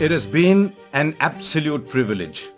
It has been an absolute privilege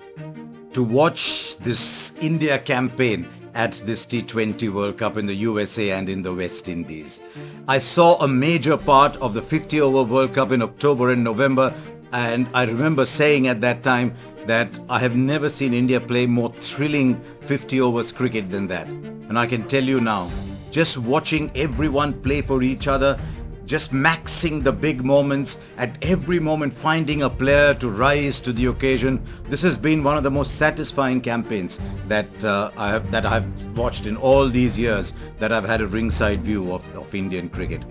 to watch this India campaign at this T20 World Cup in the USA and in the West Indies. I saw a major part of the 50-over World Cup in October and November, and I remember saying at that time that I have never seen India play more thrilling 50 overs cricket than that. And I can tell you now, just watching everyone play for each other, just maxing the big moments, at every moment finding a player to rise to the occasion. This has been one of the most satisfying campaigns that I have watched in all these years that I've had a ringside view of Indian cricket.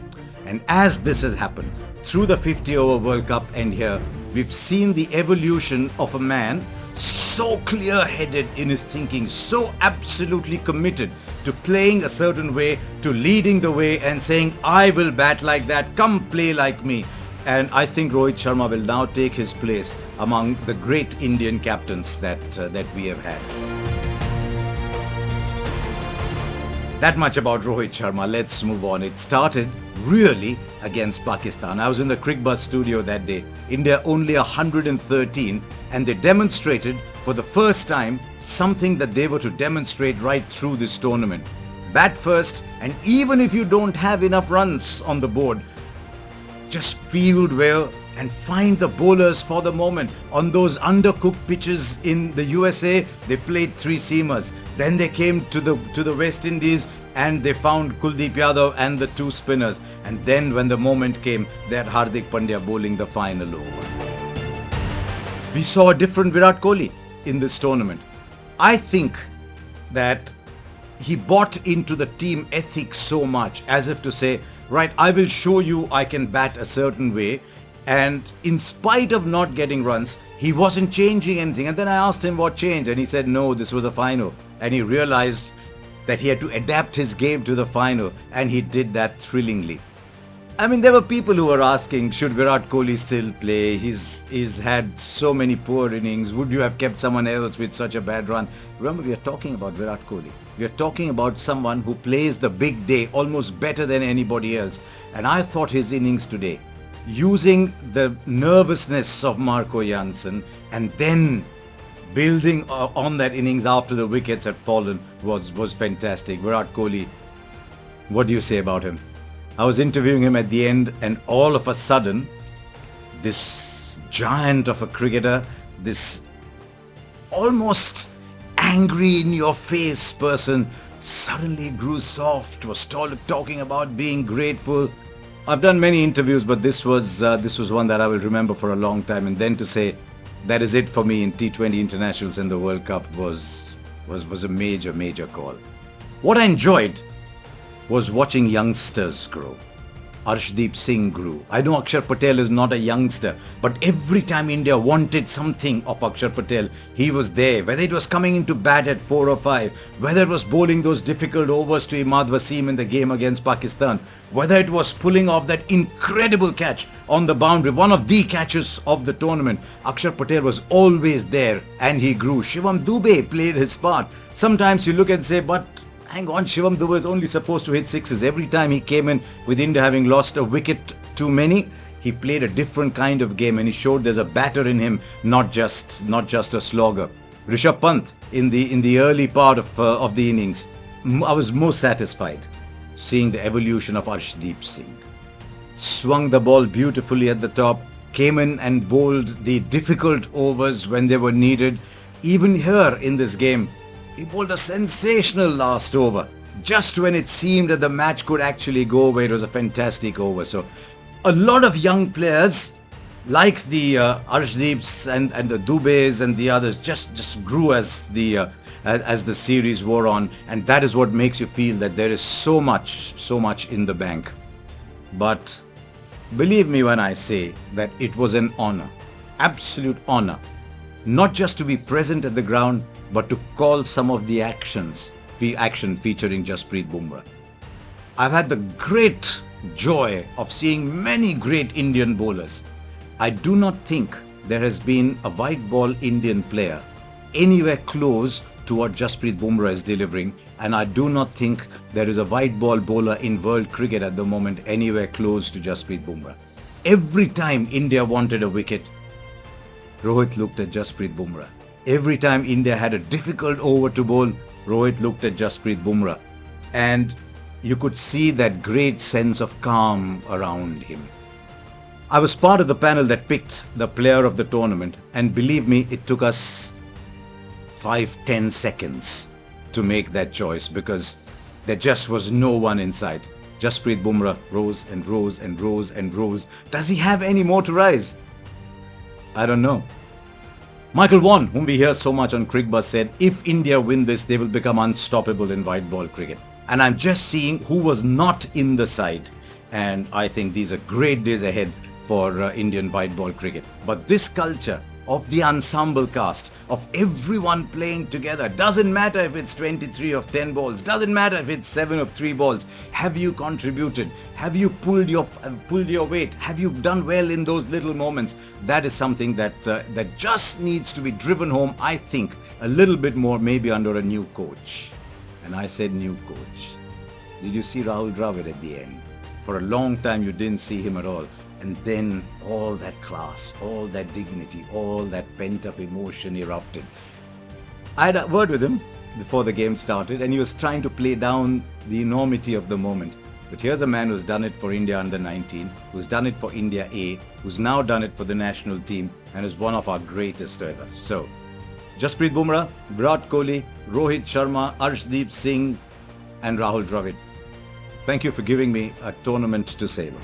And as this has happened through the 50-over World Cup and here, we've seen the evolution of a man so clear-headed in his thinking, so absolutely committed to playing a certain way, to leading the way and saying, I will bat like that, come play like me. And I think Rohit Sharma will now take his place among the great Indian captains that we have had. That much about Rohit Sharma. Let's move on. It started really against Pakistan. I was in the Cricbuzz studio that day. India only 113, and they demonstrated for the first time something that they were to demonstrate right through this tournament. Bat first, and even if you don't have enough runs on the board, just field well and find the bowlers for the moment. On those undercooked pitches in the USA, they played three seamers. Then they came to the West Indies and they found Kuldeep Yadav and the two spinners. And then when the moment came, they had Hardik Pandya bowling the final over. We saw a different Virat Kohli in this tournament. I think that he bought into the team ethics so much, as if to say, right, I will show you I can bat a certain way. And in spite of not getting runs, he wasn't changing anything. And then I asked him what changed, and he said, no, this was a final. And he realized that he had to adapt his game to the final, and he did that thrillingly. I mean, there were people who were asking, should Virat Kohli still play? He's had so many poor innings. Would you have kept someone else with such a bad run? Remember, we are talking about Virat Kohli. We are talking about someone who plays the big day almost better than anybody else. And I thought his innings today, using the nervousness of Marco Jansen and then building on that innings after the wickets had fallen was fantastic. Virat Kohli, what do you say about him? I was interviewing him at the end, and all of a sudden, this giant of a cricketer, this almost angry in your face person suddenly grew soft, was talking about being grateful. I've done many interviews, but this was one that I will remember for a long time. And then to say that is it for me in T20 internationals and the World Cup was a major call. What I enjoyed was watching youngsters grow. Arshdeep Singh grew. I know Akshar Patel is not a youngster, but every time India wanted something of Akshar Patel, he was there. Whether it was coming into bat at 4 or 5, whether it was bowling those difficult overs to Imad Wasim in the game against Pakistan, whether it was pulling off that incredible catch on the boundary, one of the catches of the tournament, Akshar Patel was always there and he grew. Shivam Dube played his part. Sometimes you look and say, but hang on, Shivam Dube is only supposed to hit sixes. Every time he came in with India having lost a wicket too many, he played a different kind of game and he showed there's a batter in him, not just a slogger. Rishabh Pant in the early part of the innings, I was most satisfied seeing the evolution of Arshdeep Singh. Swung the ball beautifully at the top, came in and bowled the difficult overs when they were needed. Even here in this game, he bowled a sensational last over, just when it seemed that the match could actually go away. It was a fantastic over. So a lot of young players like the Arshdeeps and the Dubes and the others just grew as the series wore on, and that is what makes you feel that there is so much in the bank. But believe me when I say that it was an honor, absolute honor, not just to be present at the ground, but to call some of the action featuring Jasprit Bumrah. I've had the great joy of seeing many great Indian bowlers. I do not think there has been a white ball Indian player anywhere close to what Jasprit Bumrah is delivering, and I do not think there is a white ball bowler in world cricket at the moment anywhere close to Jasprit Bumrah. Every time India wanted a wicket, Rohit looked at Jasprit Bumrah. Every time India had a difficult over to bowl, Rohit looked at Jasprit Bumrah. And you could see that great sense of calm around him. I was part of the panel that picked the player of the tournament, and believe me, it took us 5-10 seconds to make that choice because there just was no one in sight. Jasprit Bumrah rose and rose and rose and rose. Does he have any more to rise? I don't know. Michael Vaughan, whom we hear so much on Cricbuzz, said if India win this, they will become unstoppable in white ball cricket. And I'm just seeing who was not in the side. And I think these are great days ahead for Indian white ball cricket. But this culture of the ensemble cast, of everyone playing together, doesn't matter if it's 23 of 10 balls, doesn't matter if it's 7 of 3 balls. Have you contributed? Have you pulled your weight? Have you done well in those little moments? That is something that just needs to be driven home, I think, a little bit more, maybe under a new coach. And I said new coach. Did you see Rahul Dravid at the end? For a long time you didn't see him at all. And then all that class, all that dignity, all that pent-up emotion erupted. I had a word with him before the game started and he was trying to play down the enormity of the moment. But here's a man who's done it for India under 19, who's done it for India A, who's now done it for the national team and is one of our greatest ever. So, Jasprit Bumrah, Virat Kohli, Rohit Sharma, Arshdeep Singh and Rahul Dravid. Thank you for giving me a tournament to savor.